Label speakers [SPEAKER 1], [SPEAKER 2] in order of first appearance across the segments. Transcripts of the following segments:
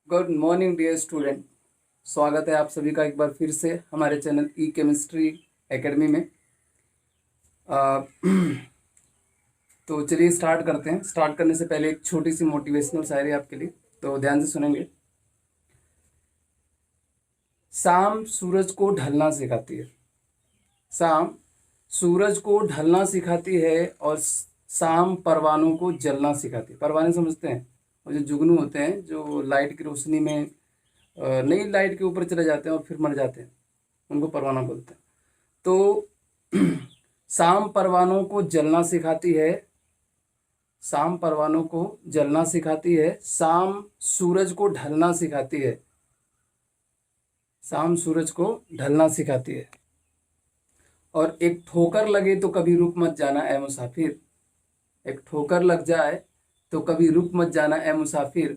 [SPEAKER 1] Good morning dear student. स्वागत है आप सभी का एक बार फिर से हमारे चैनल ई केमिस्ट्री एकेडमी में। आ, तो चलिए स्टार्ट करते हैं। स्टार्ट करने से पहले एक छोटी सी मोटिवेशनल शायरी आपके लिए, तो ध्यान से सुनेंगे। शाम सूरज को ढलना सिखाती है। शाम सूरज को ढलना सिखाती है और शाम परवानों को जलना सिखाती है। परवाने समझते हैं, और जो जुगनू होते हैं जो लाइट की रोशनी में नई लाइट के ऊपर चले जाते हैं और फिर मर जाते हैं, उनको परवाना बोलते हैं। तो शाम परवानों को जलना सिखाती है, शाम परवानों को जलना सिखाती है, शाम सूरज को ढलना सिखाती है, शाम सूरज को ढलना सिखाती है। और एक ठोकर लगे तो कभी रुक मत जाना ए मुसाफिर, एक ठोकर लग जाए तो कभी रुक मत जाना ए मुसाफिर,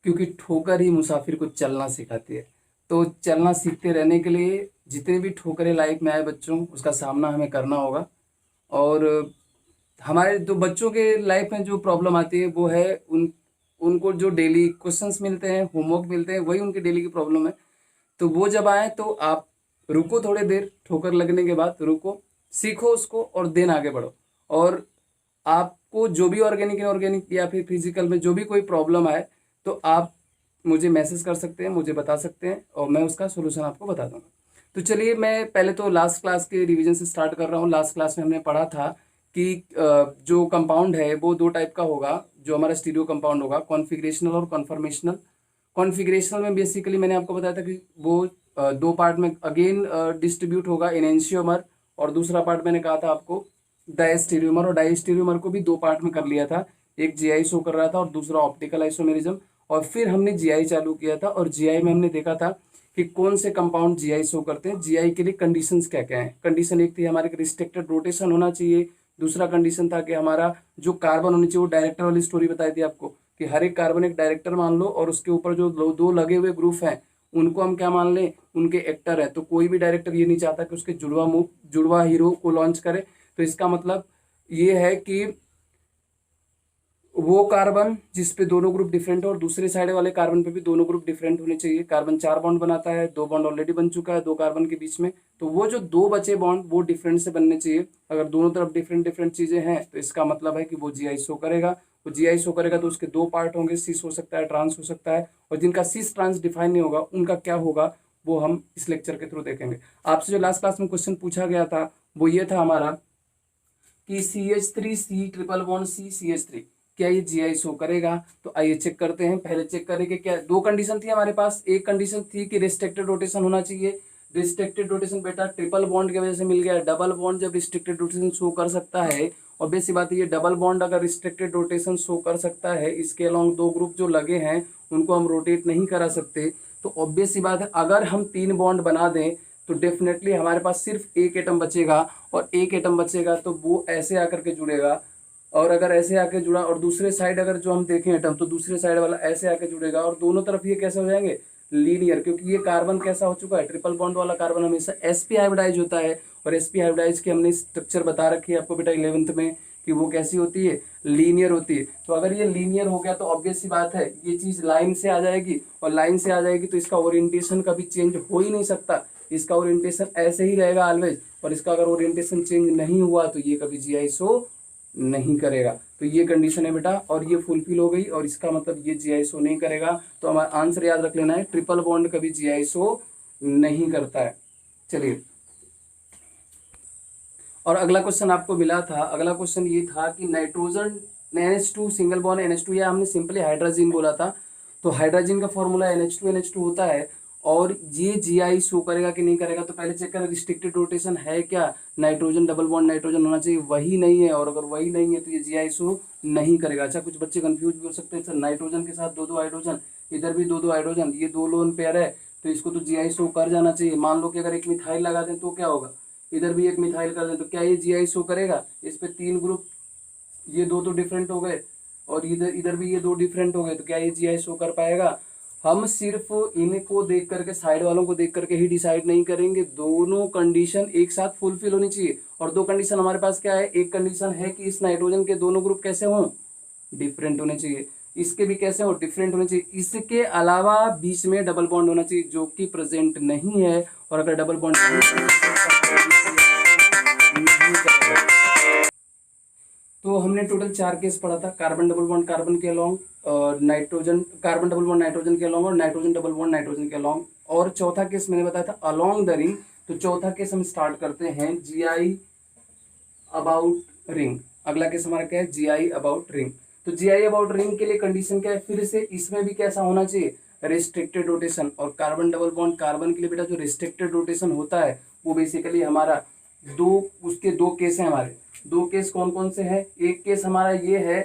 [SPEAKER 1] क्योंकि ठोकर ही मुसाफिर को चलना सिखाती है। तो चलना सीखते रहने के लिए जितने भी ठोकरें लाइफ में आए बच्चों, उसका सामना हमें करना होगा। और हमारे जो बच्चों के लाइफ में जो प्रॉब्लम आती है वो है उनको जो डेली क्वेश्चंस मिलते हैं, होमवर्क मिलते हैं, वही उनकी डेली की प्रॉब्लम है। तो वो जब आए तो आप रुको, थोड़ी देर ठोकर लगने के बाद रुको, सीखो उसको और देन आगे बढ़ो। और आपको जो भी ऑर्गेनिक इनऑर्गेनिक या फिर फिजिकल में जो भी कोई प्रॉब्लम आए तो आप मुझे मैसेज कर सकते हैं, मुझे बता सकते हैं और मैं उसका सोल्यूशन आपको बता दूंगा। तो चलिए मैं पहले तो लास्ट क्लास के रिवीजन से स्टार्ट कर रहा हूँ। लास्ट क्लास में हमने पढ़ा था कि जो कंपाउंड है वो दो टाइप का होगा। जो हमारा स्टीरियो कंपाउंड होगा, कॉन्फिगरेशनल और कॉन्फॉर्मेशनल। कॉन्फिगरेशनल में बेसिकली मैंने आपको बताया था कि वो दो पार्ट में अगेन डिस्ट्रीब्यूट होगा, एनेंशियोमर, और दूसरा पार्ट मैंने कहा था आपको डायस्टेरियोमर। और डायस्टेरियोमर को भी दो पार्ट में कर लिया था, एक जीआई शो कर रहा था और दूसरा ऑप्टिकल आइसोमेरिज्म। और फिर हमने जीआई चालू किया था और जीआई में हमने देखा था कि कौन से कंपाउंड जीआई शो करते हैं, जीआई के लिए कंडीशंस क्या क्या हैं। कंडीशन एक थी हमारे रिस्ट्रिक्टेड रोटेशन होना चाहिए, दूसरा कंडीशन था कि हमारा जो कार्बन होनी चाहिए वो डायरेक्टर वाली स्टोरी बताई थी आपको कि हर एक कार्बन एक डायरेक्टर मान लो और उसके ऊपर जो दो लगे हुए ग्रुप हैं उनको हम क्या मान लें, उनके एक्टर है। तो कोई भी डायरेक्टर ये नहीं चाहता कि उसके जुड़वा हीरो को लॉन्च करे। तो इसका मतलब ये है कि वो कार्बन जिस पे दोनों ग्रुप डिफरेंट है और दूसरे साइड वाले कार्बन पे भी दोनों ग्रुप डिफरेंट होने चाहिए। कार्बन 4 बॉन्ड बनाता है, 2 बॉन्ड ऑलरेडी बन चुका है दो कार्बन के बीच में, तो वो जो दो बचे बॉन्ड वो डिफरेंट से बनने चाहिए। अगर दोनों तरफ डिफरेंट डिफरेंट चीजें हैं तो इसका मतलब है कि वो जीआई शो करेगा। वो जीआई शो करेगा तो उसके दो पार्ट होंगे, सिस हो सकता है, ट्रांस हो सकता है। और जिनका सिस ट्रांस डिफाइन नहीं होगा उनका क्या होगा वो हम इस लेक्चर के थ्रू देखेंगे। आपसे जो लास्ट क्लास में क्वेश्चन पूछा गया था वो ये था हमारा कि CH3 C triple bond CH3 क्या ये जीआई शो करेगा। तो आइए चेक करते हैं। पहले चेक करेंगे क्या दो कंडीशन थी हमारे पास। एक कंडीशन थी कि रिस्ट्रिक्टेड रोटेशन होना चाहिए। रिस्ट्रिक्टेड रोटेशन बेटा ट्रिपल बॉन्ड की वजह से मिल गया। डबल बॉन्ड जब रिस्ट्रिक्टेड रोटेशन शो कर सकता है, और बेसिक बात है ये डबल बॉन्ड अगर रिस्ट्रिक्टेड रोटेशन शो कर सकता है, इसके अलावा दो ग्रुप जो लगे हैं उनको हम रोटेट नहीं करा सकते। तो ऑब्वियस सी बात है अगर हम 3 बॉन्ड बना दें तो डेफिनेटली हमारे पास सिर्फ एक एटम बचेगा, और एक एटम बचेगा तो वो ऐसे आकर के जुड़ेगा। और अगर ऐसे आके जुड़ा और दूसरे साइड अगर जो हम देखें एटम तो दूसरे साइड वाला ऐसे आके जुड़ेगा और दोनों तरफ ये कैसे हो जाएंगे, लीनियर। क्योंकि ये कार्बन कैसा हो चुका है, ट्रिपल बॉन्ड वाला कार्बन हमेशा sp हाइब्रिडाइज होता है। और sp हाइब्रिडाइज की हमने स्ट्रक्चर बता रखी है आपको बेटा 11th में कि वो कैसी होती है, लीनियर होती है। तो अगर ये लीनियर हो गया तो ऑब्वियस सी बात है ये चीज लाइन से आ जाएगी, और लाइन से आ जाएगी तो इसका ओरिएंटेशन कभी चेंज हो ही नहीं सकता। इसका ओरिएंटेशन ऐसे ही रहेगा ऑलवेज, और इसका अगर ओरिएंटेशन चेंज नहीं हुआ तो ये कभी जीआई शो नहीं करेगा। तो ये कंडीशन है बेटा, और ये फुलफिल हो गई, और इसका मतलब ये जीआई शो नहीं करेगा। तो हमारा आंसर याद रख लेना है, ट्रिपल बॉन्ड कभी जीआई शो नहीं करता है। चलिए, और अगला क्वेश्चन आपको मिला था। अगला क्वेश्चन ये था कि nitrogen NH2 single bond NH2, या हमने सिंपली हाइड्रोजन बोला था। तो हाइड्रोजन का फॉर्मूला NH2 होता है, और ये जीआई शो करेगा कि नहीं करेगा। तो पहले चेक करें रिस्ट्रिक्टेड रोटेशन है क्या, नाइट्रोजन डबल बॉन्ड नाइट्रोजन होना चाहिए, वही नहीं है। और अगर वही नहीं है तो ये जीआई शो नहीं करेगा। अच्छा, कुछ बच्चे कंफ्यूज भी हो सकते हैं, सर नाइट्रोजन के साथ दो दो हाइड्रोजन, इधर भी दो दो हाइड्रोजन, ये दो लोन पेयर है तो इसको तो जीआई शो कर जाना चाहिए। मान लो कि अगर एक मिथाइल लगा दें तो क्या होगा, इधर भी एक मिथाइल कर दें तो क्या ये जीआई शो करेगा। इस पे 3 ग्रुप, ये दो तो डिफरेंट हो गए, और इधर इधर भी ये दो डिफरेंट हो गए, तो क्या ये जीआई शो कर पाएगा। हम सिर्फ इनको देख करके, साइड वालों को देख करके ही डिसाइड नहीं करेंगे, दोनों कंडीशन एक साथ फुलफिल होनी चाहिए। और दो कंडीशन हमारे पास क्या है, एक कंडीशन है कि इस नाइट्रोजन के दोनों ग्रुप कैसे हों, डिफरेंट होने चाहिए। इसके भी कैसे हो, डिफरेंट होने चाहिए। इसके अलावा बीच में डबल बॉन्ड होना चाहिए जो कि प्रेजेंट नहीं है, और अगर डबल बॉन्ड नहीं करेगा। तो हमने टोटल 4 केस पढ़ा था, कार्बन डबल बॉन्ड कार्बन के अलॉन्ग, और nitrogen carbon double bond nitrogen के अलॉन्ग, और नाइट्रोजन डबल बॉन्ड नाइट्रोजन के अलॉन्ग, और चौथा केस मैंने बताया था अलॉन्ग द रिंग। तो चौथा केस हम स्टार्ट करते हैं जीआई अबाउट रिंग। अगला केस हमारा क्या है, जीआई अबाउट रिंग। तो जीआई अबाउट रिंग के लिए कंडीशन क्या है, फिर से इसमें भी कैसा होना चाहिए, रिस्ट्रिक्टेड रोटेशन। और कार्बन डबल बॉन्ड कार्बन के लिए बेटा जो रिस्ट्रिक्टेड रोटेशन होता है वो बेसिकली हमारा उसके दो केस हैं हमारे। दो केस कौन कौन से हैं, एक केस हमारा ये है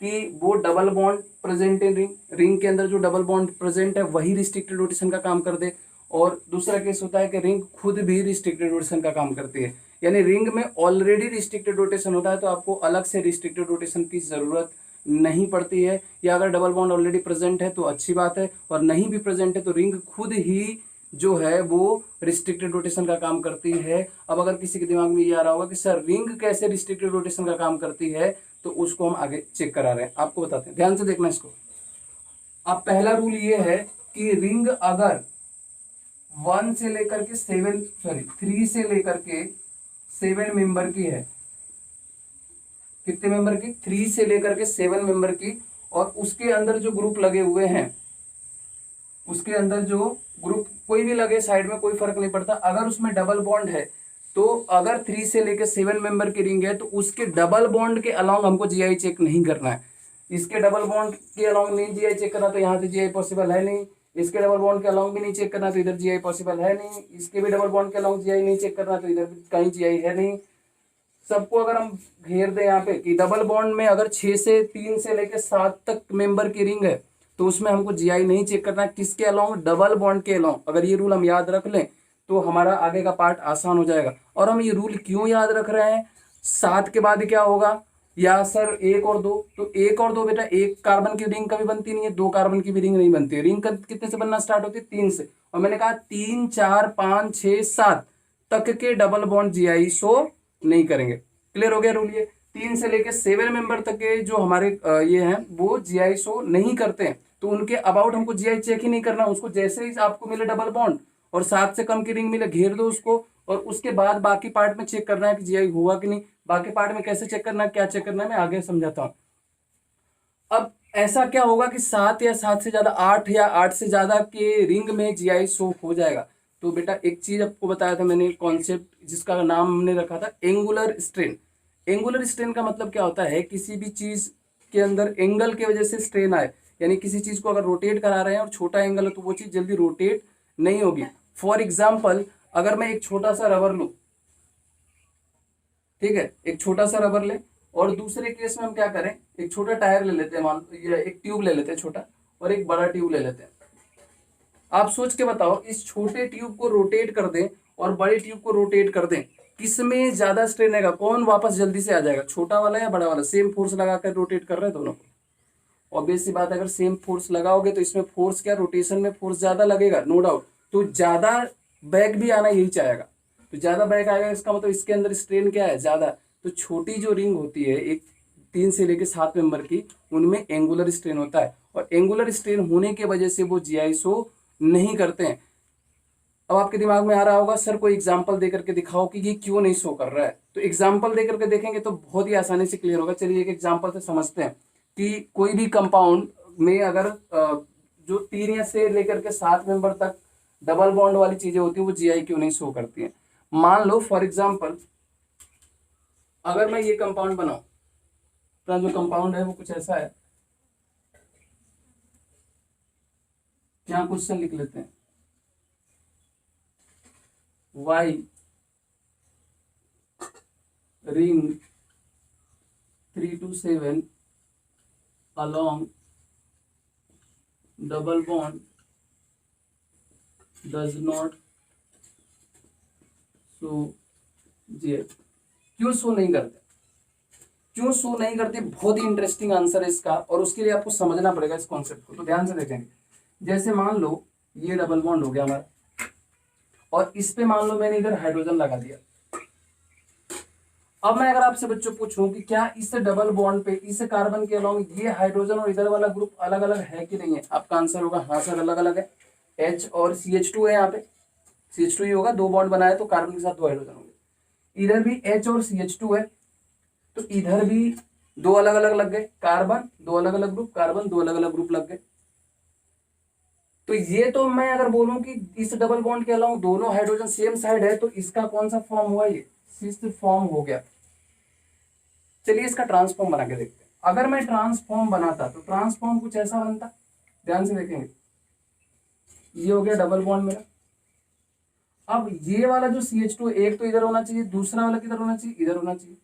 [SPEAKER 1] कि वो double bond present in ring के अंदर जो डबल बॉन्ड प्रेजेंट है वही रिस्ट्रिक्टेड रोटेशन का काम कर दे, और दूसरा केस होता है कि रिंग खुद भी रिस्ट्रिक्टेड रोटेशन का काम करती है। यानी रिंग में ऑलरेडी रिस्ट्रिक्टेड रोटेशन होता है तो आपको अलग से रिस्ट्रिक्टेड रोटेशन की जरूरत नहीं पड़ती है, या अगर डबल बॉन्ड ऑलरेडी प्रेजेंट है तो अच्छी बात है, और नहीं भी प्रेजेंट है तो रिंग खुद ही जो है वो रिस्ट्रिक्टेड रोटेशन का काम करती है। अब अगर किसी के दिमाग में ये आ रहा होगा कि सर रिंग कैसे रिस्ट्रिक्टेड रोटेशन का काम करती है, तो उसको हम आगे चेक करा रहे हैं, आपको बताते हैं, ध्यान से देखना इसको। अब पहला रूल ये है कि रिंग अगर 1 से लेकर के 3 से लेकर के 7 मेंबर की है, कितने मेंबर की, 3 से लेकर के 7 मेंबर की, और उसके अंदर जो ग्रुप लगे हुए हैं, उसके अंदर जो ग्रुप कोई भी लगे साइड में कोई फर्क नहीं पड़ता, अगर उसमें डबल बॉन्ड है तो अगर 3 से लेकर 7 मेंबर की रिंग है तो उसके डबल बॉन्ड के अलॉन्ग हमको जीआई चेक नहीं करना है। इसके डबल बॉन्ड के अलॉन्ग नहीं जीआई चेक करना तो यहाँ से जीआई पॉसिबल है नहीं, इसके डबल बॉन्ड के अलॉन्ग भी नहीं चेक करना तो इधर जीआई पॉसिबल है नहीं, इसके भी डबल बॉन्ड के अलॉन्ग जीआई नहीं चेक करना तो इधर कहीं जीआई है नहीं। सबको अगर हम घेर दें यहाँ पे कि डबल बॉन्ड में अगर 3 से लेकर 7 तक मेंबर की रिंग है तो उसमें हमको जीआई नहीं चेक करना, किसके अलॉन्ग, डबल बॉन्ड के अलॉन्ग। अगर ये रूल हम याद रख लें तो हमारा आगे का पार्ट आसान हो जाएगा। और हम ये रूल क्यों याद रख रहे हैं, 7 के बाद क्या होगा, या सर 1 और 2, तो 1 और 2 बेटा एक कार्बन की रिंग कभी बनती नहीं है, 2 कार्बन की भी रिंग नहीं बनती है। रिंग कितने से बनना स्टार्ट होती है, 3 से, और मैंने कहा 3, 4, 5, 6, 7 तक के डबल बॉन्ड जीआई शो नहीं करेंगे। क्लियर हो गया रूल ये। 3 से लेकर 7 मेंबर तक के जो हमारे ये हैं वो जीआई शो नहीं करते हैं, तो उनके अबाउट हमको जीआई चेक ही नहीं करना। उसको जैसे ही आपको मिले डबल बॉन्ड और 7 से कम की रिंग मिले, घेर दो उसको, और उसके बाद बाकी पार्ट में चेक करना है कि जीआई हुआ कि नहीं। बाकी पार्ट में कैसे चेक करना है, क्या चेक करना है, मैं आगे समझाता हूँ। अब ऐसा क्या होगा कि 7 या 7 से ज्यादा, 8 या 8 से ज्यादा के रिंग में जीआई शो हो जाएगा। तो बेटा एक चीज आपको बताया था मैंने, कॉन्सेप्ट जिसका नाम हमने रखा था एंगुलर स्ट्रेन। एंगुलर स्ट्रेन का मतलब क्या होता है, किसी भी चीज के अंदर एंगल की वजह से स्ट्रेन आए, यानी किसी चीज को अगर रोटेट करा रहे हैं और छोटा एंगल है तो वो चीज जल्दी रोटेट नहीं होगी। फॉर एग्जाम्पल अगर मैं एक छोटा सा रबर लूं, ठीक है, एक छोटा सा रबर ले, और दूसरे केस में हम क्या करें, एक छोटा टायर ले लेते हैं, मान लो एक ट्यूब ले लेते हैं छोटा, और एक बड़ा ट्यूब ले लेते हैं। आप सोच के बताओ, इस छोटे ट्यूब को रोटेट कर दें और बड़े ट्यूब को रोटेट कर दें, किसमें ज्यादा स्ट्रेन आएगा, कौन वापस जल्दी से आ जाएगा, छोटा वाला या बड़ा वाला। सेम फोर्स लगाकर रोटेट कर रहे हैं दोनों को, ऑब्वियस सी बात है, अगर सेम फोर्स लगाओगे तो इसमें फोर्स क्या, रोटेशन में फोर्स ज्यादा लगेगा, नो डाउट, तो ज्यादा बैक भी आना यही चाहेगा, तो ज्यादा बैक आएगा, इसका मतलब इसके अंदर स्ट्रेन क्या है, ज्यादा। तो छोटी जो रिंग होती है एक 3 से लेकर 7 मेंबर की, उनमें एंगुलर स्ट्रेन होता है, और एंगुलर स्ट्रेन होने की वजह से वो जीआई शो नहीं करते हैं। अब आपके दिमाग में आ रहा होगा सर कोई एग्जांपल दे करके दिखाओ कि ये क्यों नहीं शो कर रहा है। तो एग्जांपल दे करके देखेंगे तो बहुत ही आसानी से क्लियर होगा। चलिए एक एग्जांपल से समझते हैं कि कोई भी कंपाउंड में अगर जो 3 या से लेकर के 7 मेंबर तक डबल बॉन्ड वाली चीजें होती है वो जीआई क्यों नहीं शो करती है। मान लो फॉर एग्जाम्पल अगर मैं ये कंपाउंड बनाऊं, अपना जो कंपाउंड है वो कुछ ऐसा है, यहाँ क्वेश्चन लिख लेते हैं, Y ring 3 to 7 along double bond does not show GI। क्यों शो नहीं करते, क्यों शो नहीं करते, बहुत ही इंटरेस्टिंग आंसर है इसका, और उसके लिए आपको समझना पड़ेगा इस कॉन्सेप्ट को। तो ध्यान से देखेंगे, जैसे मान लो ये डबल बॉन्ड हो गया हमारा, और इस पे मान लो मैंने इधर हाइड्रोजन लगा दिया, अब मैं अगर आपसे बच्चों पूछूं कि क्या इस डबल बॉन्ड पे इस कार्बन के अलॉन्ग ये हाइड्रोजन और इधर वाला ग्रुप अलग अलग है कि नहीं है, आपका आंसर होगा हाँ सर अलग अलग है। H और CH2 है, यहाँ पे CH2 ही होगा, दो बॉन्ड बनाए तो कार्बन के साथ दो हाइड्रोजन होंगे। इधर भी H और CH2 है तो इधर भी दो अलग अलग लग गए कार्बन, दो अलग अलग ग्रुप कार्बन, दो अलग अलग ग्रुप लग गए। तो ये तो मैं अगर बोलूं कि इस डबल बॉन्ड के अलावा दोनों हाइड्रोजन सेम साइड है तो इसका कौन सा फॉर्म हुआ, ये सिक्स्थ फॉर्म हो गया। चलिए इसका ट्रांसफॉर्म बना के देखते हैं। अगर मैं ट्रांसफॉर्म बनाता तो ट्रांसफॉर्म कुछ ऐसा बनता, ध्यान से देखेंगे, ये हो गया डबल बॉन्ड मेरा। अब ये वाला जो CH2 एक तो इधर होना चाहिए, दूसरा वाला किधर होना चाहिए, इधर होना चाहिए,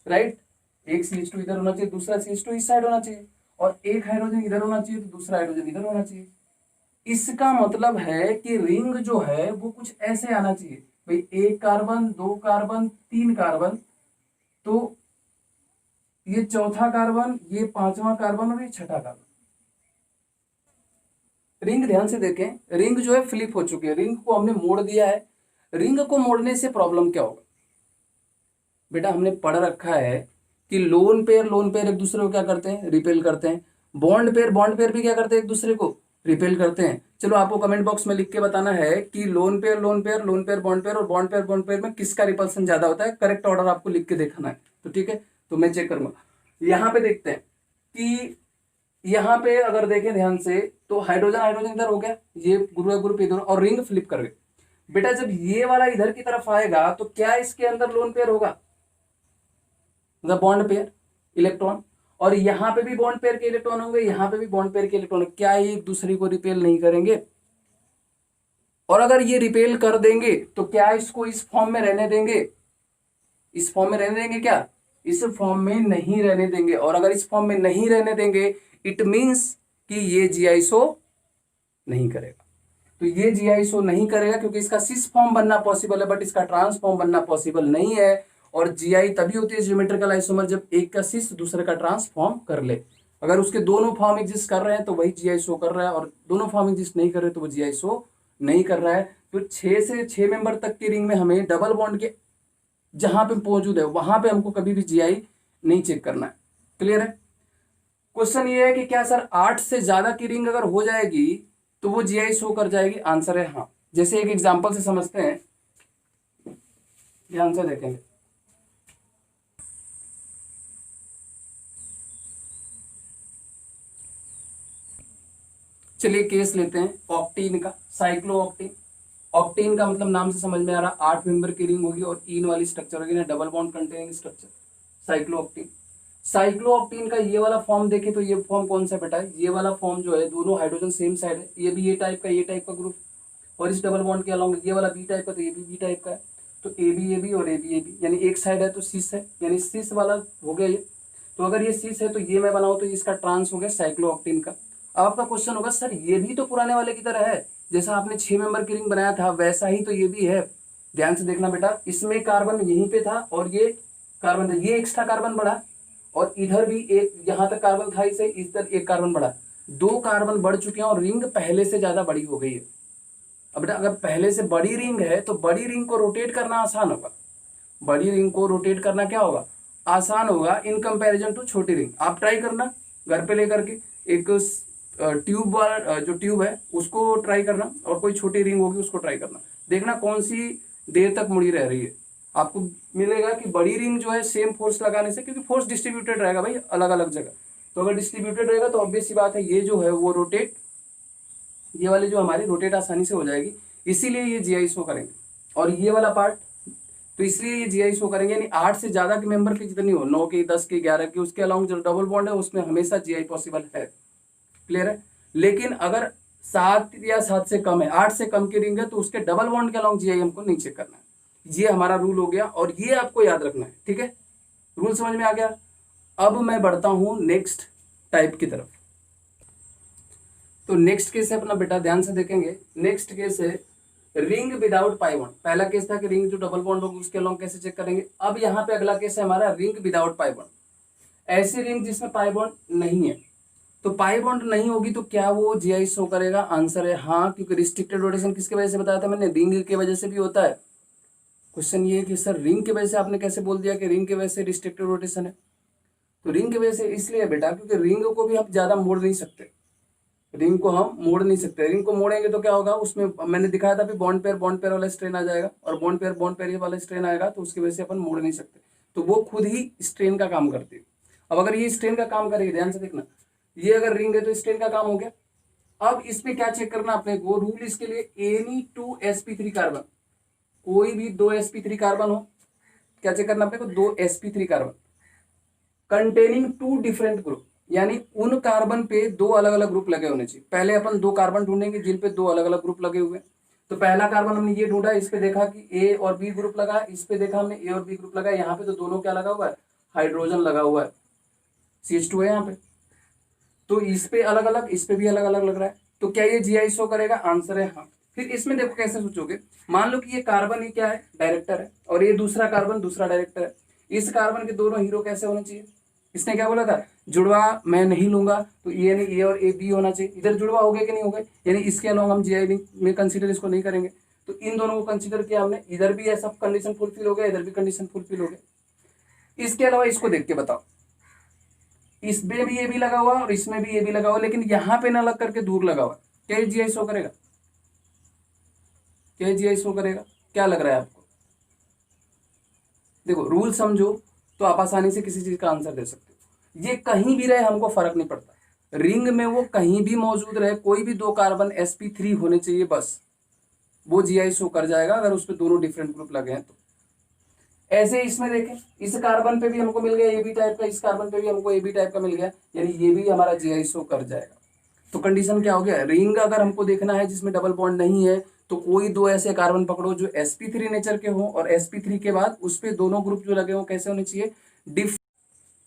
[SPEAKER 1] राइट। एक CH2 इधर होना चाहिए, दूसरा CH2 इस साइड होना चाहिए, और एक हाइड्रोजन इधर होना चाहिए तो दूसरा हाइड्रोजन इधर होना चाहिए। इसका मतलब है कि रिंग जो है वो कुछ ऐसे आना चाहिए भाई, एक कार्बन, दो कार्बन, तीन कार्बन, तो ये चौथा कार्बन, ये पांचवा कार्बन और ये छठा कार्बन। रिंग ध्यान से देखें, रिंग जो है फ्लिप हो चुकी है, रिंग को हमने मोड़ दिया है। रिंग को मोड़ने से प्रॉब्लम क्या होगा बेटा, हमने पढ़ रखा है कि लोन पेयर एक दूसरे को क्या करते हैं, रिपेल करते हैं। बॉन्ड पेयर भी क्या करते हैं, एक दूसरे को रिपेल करते हैं। चलो आपको कमेंट बॉक्स में लिख के बताना है कि लोन पेयर बॉन्ड पेयर और बॉन्ड पेयर में किसका रिपल्सन ज्यादा होता है, करेक्ट ऑर्डर आपको लिख के देखना है। तो ठीक है, तो मैं चेक करूंगा। यहाँ पे देखते हैं कि यहाँ पे अगर देखें ध्यान से तो हाइड्रोजन हाइड्रोजन इधर हो गया, ये ग्रुप इधर, और रिंग फ्लिप कर गए। बेटा जब ये वाला इधर की तरफ आएगा तो क्या इसके अंदर लोन पेयर होगा, द बॉन्ड पेयर इलेक्ट्रॉन, और यहां पे भी बॉन्ड पेयर के इलेक्ट्रॉन होंगे, यहां पे भी बॉन्ड पेयर के इलेक्ट्रॉन, क्या ये एक दूसरे को रिपेल नहीं करेंगे? और अगर ये रिपेल कर देंगे तो क्या इसको इस फॉर्म में रहने देंगे, इस फॉर्म में रहने देंगे क्या, इस फॉर्म में नहीं रहने देंगे। और अगर इस फॉर्म में नहीं रहने देंगे इट मींस कि ये जीआईसो नहीं करेगा। तो ये जीआईसो नहीं करेगा क्योंकि इसका सिस फॉर्म बनना पॉसिबल है बट इसका ट्रांसफॉर्म बनना पॉसिबल नहीं है। और जीआई तभी होती है ज्योमेट्रिकल आइसोमर जब एक का सिस दूसरे का ट्रांसफॉर्म कर ले। अगर उसके दोनों फॉर्म एग्जिस्ट कर रहे हैं तो वही जीआई शो कर रहा है, और दोनों फॉर्म एग्जिस्ट नहीं कर रहे तो वो जीआई शो नहीं कर रहा है। तो 6 से 6 मेंबर तक की रिंग में हमें डबल बॉन्ड के जहां पे मौजूद है वहां पे हमको कभी भी जीआई नहीं चेक करना है। क्लियर है? क्वेश्चन ये है कि क्या सर 8 से ज्यादा की रिंग अगर हो जाएगी तो वो जीआई शो कर जाएगी? आंसर है हाँ। जैसे एक एग्जांपल से समझते हैं, ध्यान से देखेंगे। चलिए केस लेते हैं ऑक्टीन का, साइक्लो ऑक्टीन। ऑक्टीन का मतलब नाम से समझ में आ रहा, 8 मेंबर की रिंग होगी और इन वाली स्ट्रक्चर होगी ना, double bond containing structure, cyclo octane. Cyclo octane का ये वाला फॉर्म देखे तो ये फॉर्म कौन सा बेटा है, ये वाला फॉर्म जो है दोनों हाइड्रोजन सेम साइड है, ये भी ये टाइप का ग्रुप, और इस डबल बॉन्ड के अलॉन्ग ये वाला बी टाइप का तो ये भी बी टाइप का है। तो ए बी और ए बी यानी एक साइड है तो सिस है, यानी सिस वाला हो गया ये। तो अगर ये सिस है तो ये मैं बनाऊं तो इसका ट्रांस हो गया साइक्लो ऑक्टीन का। अब आपका क्वेश्चन होगा सर ये भी तो पुराने वाले की तरह है, जैसा आपने 6 मेंबर की रिंग बनाया था वैसा ही तो ये भी है। ध्यान से देखना बेटा, इसमें कार्बन यहीं पे था और ये कार्बन था, ये एक्स्ट्रा कार्बन बढ़ा और इधर भी एक यहाँ तक कार्बन था, इसे इधर एक कार्बन बढ़ा, 2 कार्बन बढ़ चुके हैं और रिंग पहले से ज्यादा बड़ी हो गई है। अब बेटा अगर पहले से बड़ी रिंग है तो बड़ी रिंग को रोटेट करना आसान होगा, बड़ी रिंग को रोटेट करना क्या होगा, आसान होगा इन कंपैरिजन टू छोटी रिंग। आप ट्राई करना घर पे लेकर के एक ट्यूब वाला जो ट्यूब है उसको ट्राई करना और कोई छोटी रिंग होगी उसको ट्राई करना, देखना कौन सी देर तक मुड़ी रह रही है। आपको मिलेगा कि बड़ी रिंग जो है सेम फोर्स लगाने से, क्योंकि फोर्स डिस्ट्रीब्यूटेड रहेगा भाई अलग अलग जगह, तो अगर डिस्ट्रीब्यूटेड रहेगा तो ऑब्वियस सी बात है ये जो है वो रोटेट, ये वाली जो हमारी रोटेट आसानी से हो जाएगी, इसीलिए ये जीआई शो करेंगे। और ये वाला पार्ट तो इसलिए ये जीआई शो करेंगे, यानी 8 से ज्यादा के मेंबर की जितनी हो, 9 की, 10 की, 11 की, उसके अलावा जो डबल बॉन्ड है उसमें हमेशा जीआई पॉसिबल है। क्लियर है? लेकिन अगर 7 या 7 से कम है, 8 से कम की रिंग है तो उसके डबल बॉन्ड के अलावा जीआई हमको नहीं चेक करना है। ये हमारा रूल हो गया और ये आपको याद रखना है। ठीक है, रूल समझ में आ गया? अब मैं बढ़ता हूं नेक्स्ट टाइप की तरफ। तो नेक्स्ट केस है अपना बेटा, ध्यान से देखेंगे। नेक्स्ट केस है रिंग विदाउट पाई बॉन्ड। पहला केस था कि रिंग जो डबल बॉन्ड होगी उसके अलॉन्ग कैसे चेक करेंगे। अब यहाँ पे अगला केस है हमारा रिंग विदाउट पाई बॉन्ड, ऐसी रिंग जिसमें पाई बॉन्ड नहीं है। तो पाई बॉन्ड नहीं होगी तो क्या वो जीआई शो करेगा? आंसर है हाँ, क्योंकि रिस्ट्रिक्टेड रोटेशन किसकी वजह से बताया था मैंने, रिंग की वजह से भी होता है। क्वेश्चन ये है कि सर रिंग की वजह से आपने कैसे बोल दिया कि रिंग की वजह से रिस्ट्रिक्टिव रोटेशन है? तो रिंग की वजह से इसलिए है बेटा क्योंकि रिंग को भी हम ज़्यादा मोड़ नहीं सकते, रिंग को हम मोड़ नहीं सकते। रिंग को मोड़ेंगे तो क्या होगा, उसमें मैंने दिखाया था अभी बॉन्ड पेयर वाला स्ट्रेन आ जाएगा, और बॉन्ड पेयर वाला स्ट्रेन आएगा तो उसकी वजह से अपन मोड़ नहीं सकते, तो वो खुद ही स्ट्रेन का काम करती है। अब अगर ये स्ट्रेन का काम करेगी, ध्यान से देखना, ये अगर रिंग है तो स्ट्रेन का काम हो गया। अब इसमें क्या चेक करना अपने को, रूल इसके लिए एनी 2 sp3 कार्बन, कोई भी 2 sp3 कार्बन हो, क्या चेक करना अपने को, 2 sp3 carbon containing 2 different group, यानी उन कार्बन पे 2 अलग अलग ग्रुप लगे होने चाहिए। पहले अपन 2 कार्बन ढूंढेंगे जिन पे 2 अलग अलग ग्रुप लगे हुए हैं। तो पहला कार्बन हमने ये ढूंढा, इस पे देखा कि ए और बी ग्रुप लगा, इस पे देखा हमने ए और बी ग्रुप लगा, यहाँ पे तो दोनों क्या लगा हुआ है, हाइड्रोजन लगा हुआ है, CH2 है यहाँ पे, तो इस पे अलग अलग, इस पे भी अलग अलग लग रहा है, तो क्या ये GI शो करेगा? आंसर है हाँ। फिर इसमें देखो कैसे सोचोगे, मान लो कि ये कार्बन ही क्या है, डायरेक्टर है, और ये दूसरा कार्बन दूसरा डायरेक्टर है। इस कार्बन के दोनों हीरो कैसे होने चाहिए? इसने क्या बोला था, जुड़वा मैं नहीं लूंगा, तो ये नहीं, ए और ए बी होना चाहिए। इधर जुड़वा हो गए कि नहीं हो गए, यानी इसके अलावा हम GI में कंसीडर इसको नहीं करेंगे, तो इन दोनों को कंसीडर किया हमने, इधर भी ऐसा कंडीशन फुलफिल हो गया, इधर भी कंडीशन फुलफिल हो गया। इसके अलावा इसको देख के बताओ, इसमें भी ये भी लगा हुआ और इसमें भी ये भी लगा हुआ, लेकिन यहां पे ना लग करके दूर लगा हुआ, क्या ये GI शो करेगा? क्या GI शो करेगा? क्या लग रहा है आपको? देखो रूल समझो तो आप आसानी से किसी चीज का आंसर दे सकते हो। ये कहीं भी रहे हमको फर्क नहीं पड़ता, रिंग में वो कहीं भी मौजूद रहे, कोई भी 2 कार्बन sp3 होने चाहिए, बस वो GI शो कर जाएगा अगर उस पर दोनों डिफरेंट ग्रुप लगे हैं तो। ऐसे इसमें देखें, इस कार्बन पे भी हमको मिल गया AB टाइप का, इस कार्बन पे भी हमको AB टाइप का मिल गया, यानी ये भी हमारा GI शो कर जाएगा। तो कंडीशन क्या हो गया, रिंग अगर हमको देखना है जिसमें डबल बॉन्ड नहीं है, तो कोई 2 ऐसे कार्बन पकड़ो जो sp3 नेचर के हो, और sp3 के बाद उस पे दोनों ग्रुप जो लगे हो कैसे होने चाहिए, डिफ।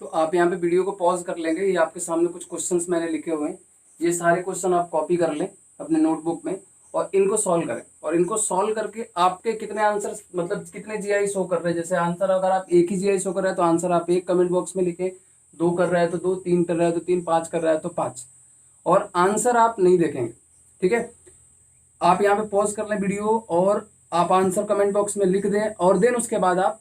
[SPEAKER 1] तो आप यहाँ पे वीडियो को पॉज कर लेंगे, ये आपके सामने कुछ क्वेश्चंस मैंने लिखे हुए हैं, ये सारे क्वेश्चन आप कॉपी कर लें अपने नोटबुक में और इनको सॉल्व करें, और इनको सॉल्व करके आपके कितने आंसर, मतलब कितने GI शो कर रहे हैं। जैसे आंसर अगर आप एक ही GI शो कर रहे हैं तो आंसर आप 1 कमेंट बॉक्स में लिखें, 2 कर रहा है तो 2, 3 कर रहा है तो 3, 5 कर रहा है तो 5, और आंसर आप नहीं देखेंगे, ठीक है। आप यहाँ पे पॉज कर लें वीडियो और आप आंसर कमेंट बॉक्स में लिख दें, और देन उसके बाद आप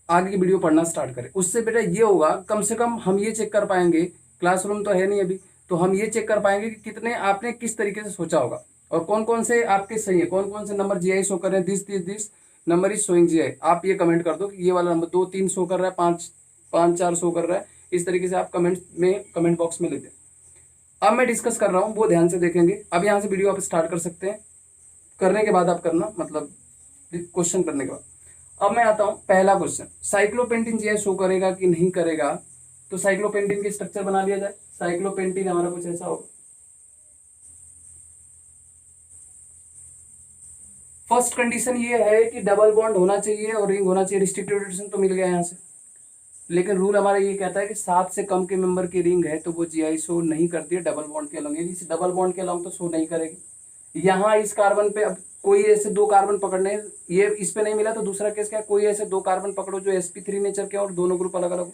[SPEAKER 1] आगे की वीडियो पढ़ना स्टार्ट करें। उससे बेटा ये होगा, कम से कम हम ये चेक कर पाएंगे, क्लासरूम तो है नहीं अभी, तो हम ये चेक कर पाएंगे कि कितने आपने किस तरीके से सोचा होगा, और कौन कौन से आपके सही है, कौन कौन से नंबर GI शो कर रहे हैं, this number is showing GI। आप ये कमेंट कर दो कि ये वाला नंबर 2, 3 शो कर रहा है, 5, 4 शो कर रहा है, इस तरीके से आप कमेंट बॉक्स में लिख दें। अब मैं डिस्कस कर रहा हूँ, वो ध्यान से देखेंगे। अब यहाँ से वीडियो आप स्टार्ट कर सकते हैं, करने के बाद आप करना, मतलब क्वेश्चन करने के बाद। अब मैं आता हूँ पहला क्वेश्चन, साइक्लोपेंटीन GI शो करेगा कि नहीं करेगा? तो साइक्लोपेंटीन की स्ट्रक्चर बना लिया जाए। साइक्लोपेंटीन हमारा कुछ ऐसा होगा, फर्स्ट कंडीशन ये है कि डबल बॉन्ड होना चाहिए और रिंग होना चाहिए, रिस्ट्रिक्टेड रोटेशन तो मिल गया यहाँ से, लेकिन रूल हमारा ये कहता है कि 7 से कम के मेंबर की रिंग है तो वो GI शो नहीं करती है डबल बॉन्ड के अलॉन्ग, यदि डबल बॉन्ड के अलॉन्ग तो शो नहीं करेगी। यहाँ इस कार्बन पे अब कोई ऐसे 2 कार्बन पकड़ने, ये इस पे नहीं मिला तो दूसरा केस क्या है, कोई ऐसे 2 कार्बन पकड़ो जो sp3 नेचर के और दोनों ग्रुप अलग अलग हो।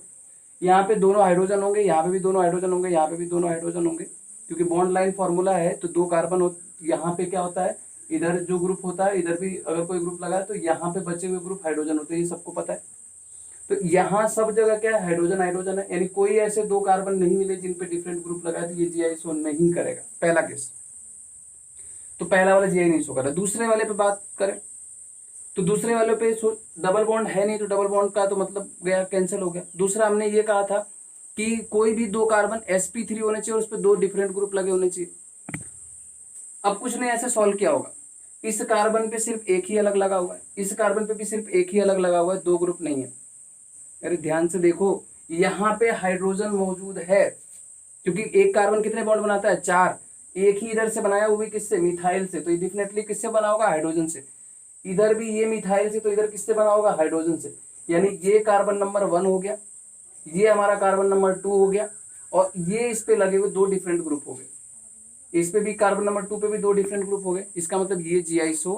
[SPEAKER 1] यहाँ पे दोनों हाइड्रोजन होंगे, यहाँ पे भी दोनों हाइड्रोजन होंगे, यहाँ पे भी दोनों हाइड्रोजन होंगे, क्योंकि बॉन्ड लाइन फॉर्मूला है, तो 2 कार्बन हो, यहाँ पे क्या होता है, इधर जो ग्रुप होता है, इधर भी अगर कोई ग्रुप लगा है तो यहाँ पे बचे हुए ग्रुप हाइड्रोजन होते हैं, ये सबको पता है। तो यहाँ सब जगह क्या है, हाइड्रोजन हाइड्रोजन है, यानी कोई ऐसे 2 कार्बन नहीं मिले जिन पे डिफरेंट ग्रुप लगा है, तो ये GI शो नहीं करेगा, पहला केस। तो पहला वाला GI नहीं शो कर रहा। दूसरे वाले पे बात करें तो दूसरे वाले पे डबल बॉन्ड है नहीं, तो डबल बॉन्ड का तो मतलब गया, कैंसिल हो गया। दूसरा हमने ये कहा था कि कोई भी 2 कार्बन sp3 होने चाहिए और उस पर 2 डिफरेंट ग्रुप लगे होने चाहिए। अब कुछ ने ऐसे सॉल्व किया होगा, इस कार्बन पे सिर्फ एक ही अलग लगा हुआ है, इस कार्बन पे भी सिर्फ एक ही अलग लगा हुआ है, 2 ग्रुप नहीं है। अरे ध्यान से देखो, यहाँ पे हाइड्रोजन मौजूद है, क्योंकि एक कार्बन कितने बॉन्ड बनाता है, 4, एक ही इधर से बनाया, वो भी किससे, मिथाइल से, तो ये डेफिनेटली किससे बना होगा, हाइड्रोजन से। इधर भी ये मिथाइल से, तो इधर किससे बना होगा, हाइड्रोजन से। यानी ये कार्बन नंबर 1 हो गया, ये हमारा कार्बन नंबर 2 हो गया, और ये इस पे लगे हुए 2 डिफरेंट ग्रुप हो गए, इस पे भी कार्बन नंबर 2 पे भी 2 डिफरेंट ग्रुप हो गए, इसका मतलब ये GI शो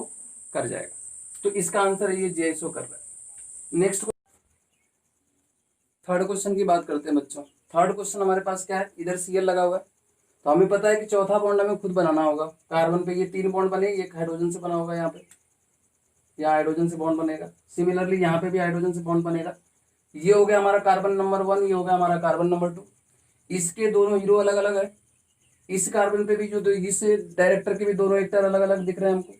[SPEAKER 1] कर जाएगा। तो इसका आंसर है ये GI शो कर रहा है। नेक्स्ट थर्ड क्वेश्चन की बात करते हैं बच्चों। थर्ड क्वेश्चन हमारे पास क्या है, इधर Cl लगा हुआ है, तो हमें पता है कि चौथा बॉन्ड हमें खुद बनाना होगा। कार्बन पे ये 3 बॉन्ड बने, एक हाइड्रोजन से बना होगा यहाँ पे, यहाँ हाइड्रोजन से बॉन्ड बनेगा, सिमिलरली यहाँ पे भी हाइड्रोजन से बॉन्ड बनेगा। ये हो गया हमारा कार्बन नंबर 1, ये हो गया हमारा कार्बन नंबर 2। इसके दोनों हीरो अलग अलग है। इस कार्बन पे भी जो इस डायरेक्टर के भी दोनों एक्टर अलग अलग दिख रहे हैं हमको।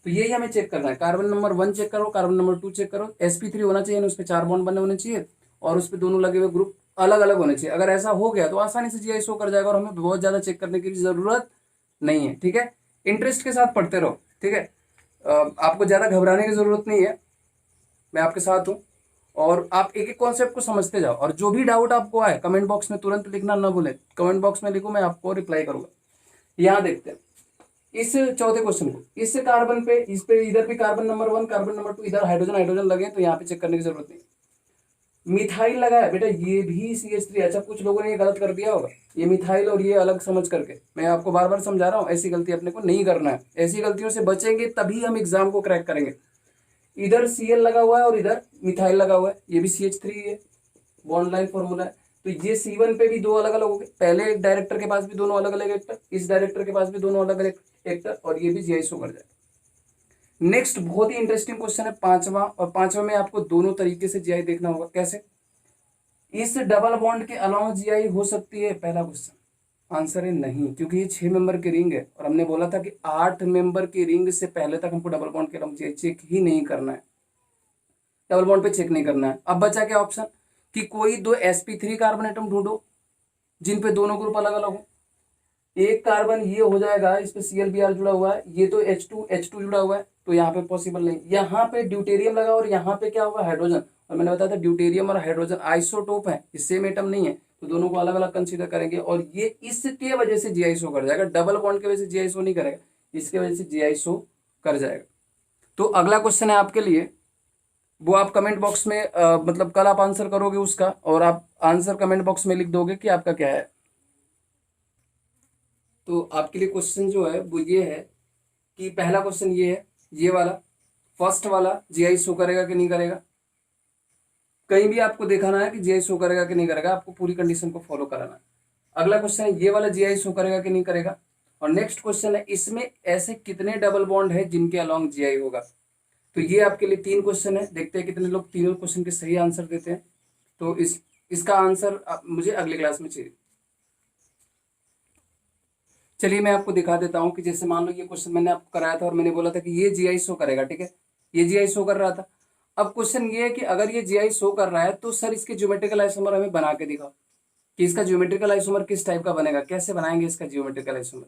[SPEAKER 1] तो यही हमें चेक करना है, कार्बन नंबर 1 चेक करो, कार्बन नंबर 2 चेक करो, sp3 होना चाहिए ना, उस पर 4 बॉन्ड बने होने चाहिए और उस पर दोनों लगे हुए ग्रुप अलग अलग होने चाहिए। अगर ऐसा हो गया तो आसानी से जीआई शो कर जाएगा और हमें बहुत ज्यादा चेक करने की जरूरत नहीं है। ठीक है, इंटरेस्ट के साथ पढ़ते रहो। ठीक है, आपको ज्यादा घबराने की जरूरत नहीं है, मैं आपके साथ हूँ। और आप एक एक कॉन्सेप्ट को समझते जाओ, और जो भी डाउट आपको आए कमेंट बॉक्स में तुरंत लिखना ना भूलें। कमेंट बॉक्स में लिखो, मैं आपको रिप्लाई करूंगा। यहाँ देखते हैं इस चौथे क्वेश्चन को। इस कार्बन पे, इस पे इधर भी कार्बन नंबर 1 कार्बन नंबर 2, इधर हाइड्रोजन हाइड्रोजन लगे, तो यहाँ पे चेक करने की जरूरत नहीं। मिथाइल लगा है बेटा, ये भी CH3। अच्छा, कुछ लोगों ने ये गलत कर दिया होगा, ये मिथाइल और ये अलग समझ करके। मैं आपको बार बार समझा रहा हूँ, ऐसी गलती अपने को नहीं करना है। ऐसी गलतियों से बचेंगे तभी हम एग्जाम को क्रैक करेंगे। इधर Cl लगा हुआ है और इधर मिथाइल लगा हुआ है, ये भी CH3 है, बॉन्ड लाइन फॉर्मूला है। तो ये C1 पे भी दो अलग अलग हो गए, पहले एक डायरेक्टर के पास भी दोनों अलग अलग एक्टर, इस डायरेक्टर के पास भी दोनों अलग अलग एक्टर, और ये भी जीआई शो कर जाए। नेक्स्ट बहुत ही इंटरेस्टिंग क्वेश्चन है पांचवा, और पांचवा में आपको दोनों तरीके से जीआई देखना होगा। कैसे? इस डबल बॉन्ड के अलावा जीआई हो सकती है? पहला क्वेश्चन आंसर है नहीं, क्योंकि ये 6 मेंबर की रिंग है और हमने बोला था कि 8 मेंबर की रिंग से पहले तक हमको डबल बॉन्ड के अलावा जीआई चेक ही नहीं करना है, डबल बॉन्ड पे चेक नहीं करना है। अब बचा क्या ऑप्शन कि कोई दो sp3 कार्बन एटम ढूंढो जिन पे दोनों ग्रुप अलग अलग हो। एक कार्बन ये हो जाएगा, इस पे ClBr जुड़ा हुआ है, ये तो H2 जुड़ा हुआ है, तो यहाँ पे पॉसिबल नहीं। यहाँ पे ड्यूटेरियम लगा और यहाँ पे क्या होगा? हाइड्रोजन। और मैंने बताया था ड्यूटेरियम और हाइड्रोजन आइसोटोप है, सेम एटम नहीं है, तो दोनों को अलग अलग कंसीडर करेंगे और ये इसके वजह से जीआई शो कर जाएगा। डबल बॉन्ड की वजह से जीआई शो नहीं करेगा, इसके वजह से जीआई शो कर जाएगा। तो अगला क्वेश्चन है आपके लिए, वो आप कमेंट बॉक्स में मतलब कल आप आंसर करोगे उसका, और आप आंसर कमेंट बॉक्स में लिख दोगे कि आपका क्या है। तो आपके लिए क्वेश्चन जो है वो ये है कि पहला क्वेश्चन ये है, ये वाला फर्स्ट वाला, जीआई शो करेगा कि नहीं करेगा। कहीं भी आपको दिखाना है कि जीआई शो करेगा कि नहीं करेगा, आपको पूरी कंडीशन को फॉलो कराना है। अगला क्वेश्चन है ये वाला, जीआई शो करेगा कि नहीं करेगा। और नेक्स्ट क्वेश्चन है इसमें ऐसे कितने डबल बॉन्ड है जिनके अलॉन्ग जीआई होगा। तो ये आपके लिए 3 क्वेश्चन है, देखते हैं कितने लोग तीनों क्वेश्चन के सही आंसर देते हैं। तो इसका आंसर मुझे अगले क्लास में चाहिए। चलिए मैं आपको दिखा देता हूँ कि जैसे मान लो ये क्वेश्चन मैंने आपको कराया था और मैंने बोला था कि ये जीआई शो करेगा। ठीक है, ये जीआई शो कर रहा था। अब क्वेश्चन ये है कि अगर ये जीआई शो कर रहा है तो सर इसके ज्योमेट्रिकल आइसोमर हमें बना के दिखाओ कि इसका ज्योमेट्रिकल आइसोमर किस टाइप का बनेगा, कैसे बनाएंगे इसका ज्योमेट्रिकल आइसोमर।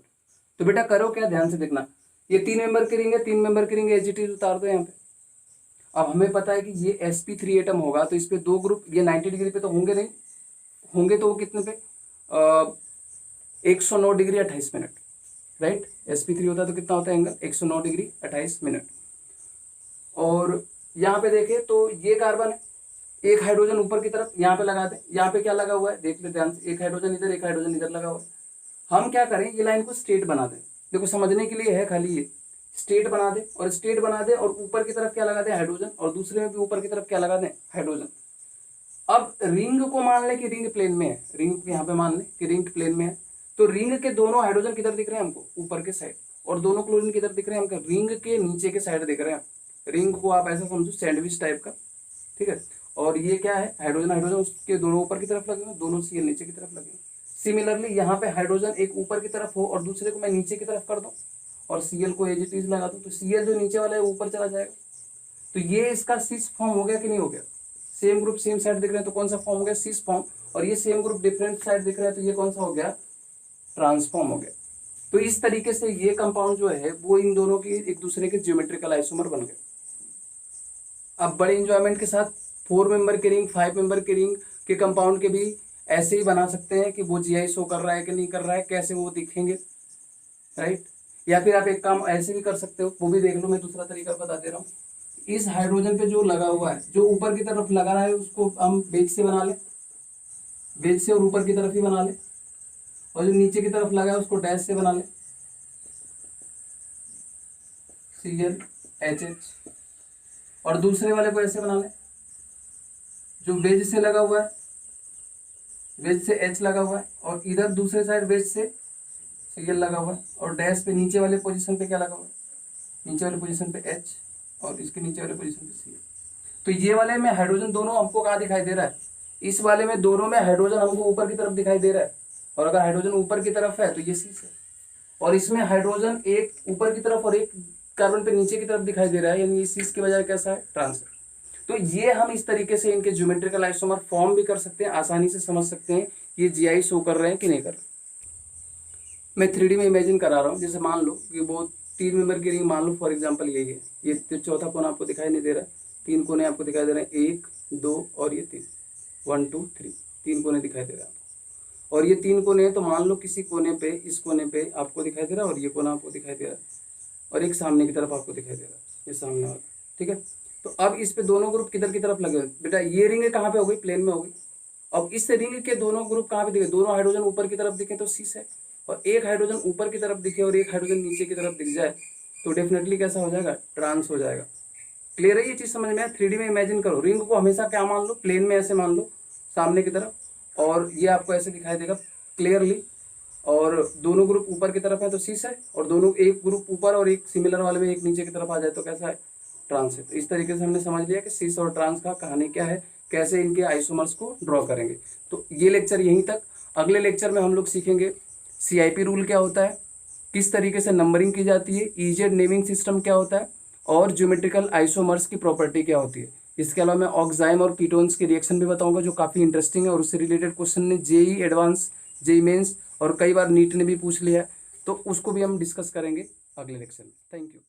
[SPEAKER 1] तो बेटा करो क्या, ध्यान से देखना। ये 3 मेंबर की रिंग है, 3 मेंबर की रिंग एच उतार दो यहाँ पे। अब हमें पता है कि ये sp3 एटम होगा, तो इस पे 2 ग्रुप, ये 90 डिग्री पे तो होंगे नहीं, होंगे तो वो कितने पे? 109 डिग्री 28 मिनट, राइट। sp3 होता है तो कितना होता है एंगल? 109 degree 28 minute. और यहाँ पे देखें तो ये कार्बन है, एक हाइड्रोजन ऊपर की तरफ यहाँ पे लगा दे। यहाँ पे क्या लगा हुआ है देख ले ध्यान से, एक हाइड्रोजन इधर, एक हाइड्रोजन इधर लगा हुआ है। हम क्या करें, ये लाइन को स्ट्रेट बना दें। देखो समझने के लिए है खाली, ये स्ट्रेट बना दे और स्ट्रेट बना दे, और ऊपर की तरफ क्या लगा दे? हाइड्रोजन, और दूसरे में भी ऊपर की तरफ क्या लगा दें? हाइड्रोजन। अब रिंग को मान ले कि रिंग प्लेन में है, रिंग को यहाँ पे मान ले कि रिंग प्लेन में है। तो रिंग के दोनों हाइड्रोजन किधर दिख रहे हैं हमको? ऊपर के साइड। और दोनों क्लोरीन किधर दिख रहे हैं हमको? रिंग के नीचे के साइड दिख रहे हैं। रिंग को आप ऐसा समझो सैंडविच टाइप का, ठीक है। और ये क्या है? हाइड्रोजन, हाइड्रोजन उसके दोनों ऊपर की तरफ लगे हुए, दोनों सीएल नीचे की तरफ लगे हुए। सिमिलरली यहाँ पे हाइड्रोजन एक ऊपर की तरफ हो और दूसरे को मैं नीचे की तरफ कर दूं और सीएल को एज इट इज लगा दूं, तो सीएल जो नीचे वाला है ऊपर चला जाएगा। तो ये इसका सिस फॉर्म हो गया कि नहीं हो गया? सेम ग्रुप सेम साइड दिख रहे हैं तो कौन सा फॉर्म हो गया? Cis form. और ये सेम ग्रुप डिफरेंट साइड दिख रहा है तो ये कौन सा हो गया? ट्रांसफॉर्म हो गया। तो इस तरीके से ये कंपाउंड जो है वो इन दोनों की एक दूसरे के ज्योमेट्रिकल आइसोमर बन गए। अब बड़े इंजॉयमेंट के साथ 4 मेंबर के रिंग, 5 मेंबर के रिंग के कंपाउंड के भी ऐसे ही बना सकते हैं कि वो जीआई शो कर रहा है कि नहीं कर रहा है, कैसे वो दिखेंगे, राइट। या फिर आप एक काम ऐसे भी कर सकते हो, वो भी देख लो, मैं दूसरा तरीका बता दे रहा हूँ। इस हाइड्रोजन पे जो लगा हुआ है, जो ऊपर की तरफ लगा रहा है उसको हम बेज से बना ले, बेज से और ऊपर की तरफ ही बना ले, और जो नीचे की तरफ लगा है उसको डैश से बना ले, ClHH। और दूसरे वाले को ऐसे बना ले, जो वेज से लगा हुआ है, वेज से H लगा हुआ है, और इधर दूसरे साइड वेज से Cl लगा हुआ है, और डैश पे नीचे वाले पोजीशन पे क्या लगा हुआ है? नीचे वाले पोजीशन पे H। और इसके नीचे वाले पोजीशन पे सी। तो ये वाले में हाइड्रोजन दोनों हमको कहाँ दिखाई दे रहा है, इस वाले में दोनों में हाइड्रोजन हमको ऊपर की तरफ दिखाई दे रहा है, और अगर हाइड्रोजन ऊपर की तरफ है तो ये सी है, और इसमें हाइड्रोजन एक ऊपर की तरफ और एक कार्बन पे नीचे की तरफ दिखाई दे रहा है, यानी ये सी के बजाय कैसा है, ट्रांस है। तो ये हम इस तरीके से इनके ज्योमेट्रिकल आइसोमर फॉर्म भी कर सकते हैं, आसानी से समझ सकते हैं ये जीआई शो कर रहे हैं कि नहीं कर रहे। मैं 3D में इमेजिन करा रहा हूँ, जैसे मान लो कि वो 3 मेंबर की रिंग मान लो फॉर एग्जांपल यही है, ये चौथा कोना आपको दिखाई नहीं दे रहा है, 3 कोने आपको दिखाई दे रहे हैं, 1 2 और ये 3, 1 2 3, 3 कोने दिखाई दे रहे हैं आपको, और ये 3 कोने हैं, तो मान लो किसी कोने पे, इस कोने पे आपको दिखाई दे रहा है, और ये कोना आपको दिखाई दे रहा है, और एक सामने की तरफ आपको दिखाई दे रहा है, ये सामने वाला, ठीक है। तो अब इस पे दोनों ग्रुप किधर की तरफ लगे हुए बेटा, ये रिंग कहाँ पे हो गई, प्लेन में हो गई। अब इस रिंग के दोनों ग्रुप कहाँ पे दिखे, दोनों हाइड्रोजन ऊपर की तरफ दिखे तो सीस है, और एक हाइड्रोजन ऊपर की तरफ दिखे और एक हाइड्रोजन नीचे की तरफ दिख जाए तो डेफिनेटली कैसा हो जाएगा, ट्रांस हो जाएगा। क्लियर है ये चीज समझ में आया। 3D में इमेजिन करो, रिंग को हमेशा क्या मान लो, प्लेन में ऐसे मान लो सामने की तरफ, और ये आपको ऐसे दिखाई देगा क्लियरली, और दोनों ग्रुप ऊपर की तरफ है तो सीस है, और दोनों एक ग्रुप ऊपर और एक सिमिलर वाले में एक नीचे की तरफ आ जाए तो कैसा है, ट्रांस है। तो इस तरीके से हमने समझ लिया कि सीस और ट्रांस का कहानी क्या है, कैसे इनके आइसोमर्स को ड्रॉ करेंगे। तो ये लेक्चर यहीं तक। अगले लेक्चर में हम लोग सीखेंगे CIP रूल क्या होता है, किस तरीके से नंबरिंग की जाती है, EZ नेमिंग सिस्टम क्या होता है, और ज्योमेट्रिकल आइसोमर्स की प्रॉपर्टी क्या होती है। इसके अलावा मैं ऑक्साइम और कीटोन्स के रिएक्शन भी बताऊंगा जो काफ़ी इंटरेस्टिंग है, और उससे रिलेटेड क्वेश्चन ने JEE एडवांस, JEE मेंस और कई बार नीट ने भी पूछ लिया है, तो उसको भी हम डिस्कस करेंगे अगले लेक्चर में। Thank you.